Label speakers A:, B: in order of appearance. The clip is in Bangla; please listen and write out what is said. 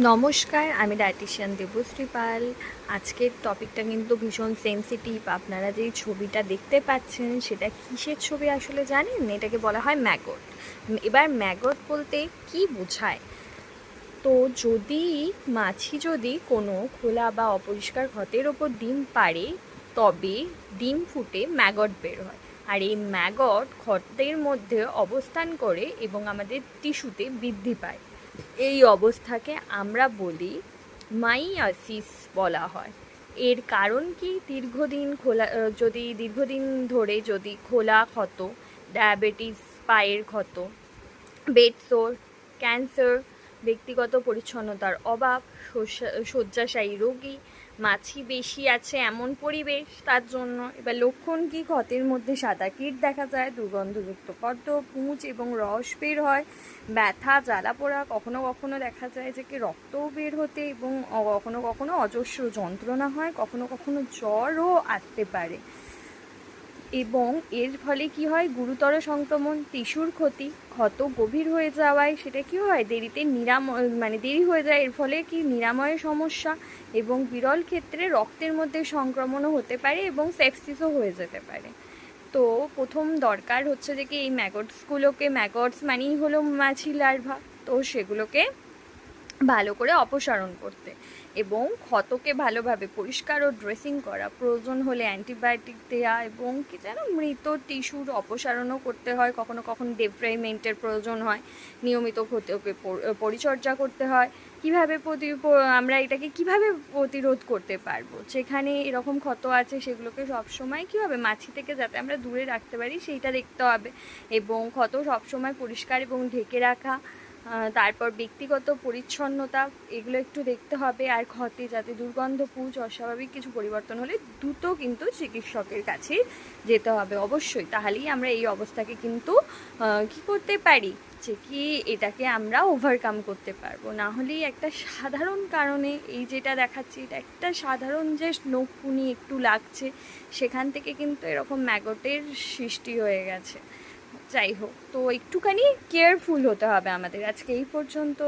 A: নমস্কার, আমি ডায়েটিশিয়ান দেবশ্রী পাল। আজকের টপিকটা কিন্তু ভীষণ সেনসিটিভ। আপনারা যেই ছবিটা দেখতে পাচ্ছেন সেটা কিসের ছবি আসলে জানেন? এটাকে বলা হয় ম্যাগট। এবার ম্যাগট বলতে কি বোঝায়? তো মাছি যদি কোনো খোলা বা অপরিষ্কার ঘটের ওপর ডিম পাড়ে, তবে ডিম ফুটে ম্যাগট বের হয়। আর এই ম্যাগট ঘটের মধ্যে অবস্থান করে এবং আমাদের টিস্যুতে বৃদ্ধি পায়। এই অবস্থাকে আমরা বলি মাইয়াসিস বলা হয়। এর কারণ কি? দীর্ঘদিন ধরে যদি খোলা ক্ষত, ডায়াবেটিস, পায়ের ক্ষত, বেড সোর, ক্যান্সার, ব্যক্তিগত পরিচ্ছন্নতার অভাব, শয্যাশায়ী রোগী, মাছি বেশি আছে এমন পরিবেশ, তার জন্য। এবার লক্ষণ কি? ক্ষতের মধ্যে সাদা কীট দেখা যায়, দুর্গন্ধযুক্ত পদ্ম, পুঁজ এবং রস বের হয়, ব্যথা, জ্বালা পোড়া, কখনো কখনো দেখা যায় যে কি রক্তও বের হতে এবং কখনো কখনো অজস্র যন্ত্রণা হয়, কখনো কখনো জ্বরও আসতে পারে। এবং এর ফলে কি হয়? গুরুতর সংক্রমণ, টিস্যুর ক্ষতি, ক্ষত গভীর হয়ে যাওয়ায় সেটা কি হয়? দেরি হয়ে যায়। এর ফলে কি নিরাময়ের সমস্যা এবং বিরল ক্ষেত্রে রক্তের মধ্যে সংক্রমণও হতে পারে এবং সেপসিসও হয়ে যেতে পারে। তো প্রথম দরকার হচ্ছে যে কি এই ম্যাগটস মানেই হলো মাছি লার্ভা, তো সেগুলোকে ভালো করে অপসারণ করতে এবং ক্ষতকে ভালোভাবে পরিষ্কার ও ড্রেসিং করা, প্রয়োজন হলে অ্যান্টিবায়োটিক দেওয়া এবং কি যেন মৃত টিস্যুর অপসারণও করতে হয়। কখনো কখনো ডেফ্রাইমেন্টের প্রয়োজন হয়। নিয়মিত ক্ষতকে পরিচর্যা করতে হয়। আমরা এটাকে কিভাবে প্রতিরোধ করতে পারবো? যেখানে এরকম ক্ষত আছে সেগুলোকে সবসময় কীভাবে মাছি থেকে যাতে আমরা দূরে রাখতে পারি সেইটা দেখতে হবে এবং ক্ষত সবসময় পরিষ্কার এবং ঢেকে রাখা, তারপর ব্যক্তিগত পরিচ্ছন্নতা, এগুলো একটু দেখতে হবে। আর ক্ষতে যাতে দুর্গন্ধ, পুঁজ, অস্বাভাবিক কিছু পরিবর্তন হলে দ্রুত কিন্তু চিকিৎসকের কাছে যেতে হবে অবশ্যই। তাহলেই আমরা এই অবস্থাকে কিন্তু কী করতে পারি, যে কি এটাকে আমরা ওভারকাম করতে পারবো। না হলেই একটা সাধারণ কারণে, এই যেটা দেখাচ্ছি এটা একটা সাধারণ যে নখকুনি একটু লাগছে, সেখান থেকে কিন্তু এরকম ম্যাগটের সৃষ্টি হয়ে গেছে। যাই হোক, তো একটুখানি কেয়ারফুল হতে হবে আমাদের। আজকে এই পর্যন্ত।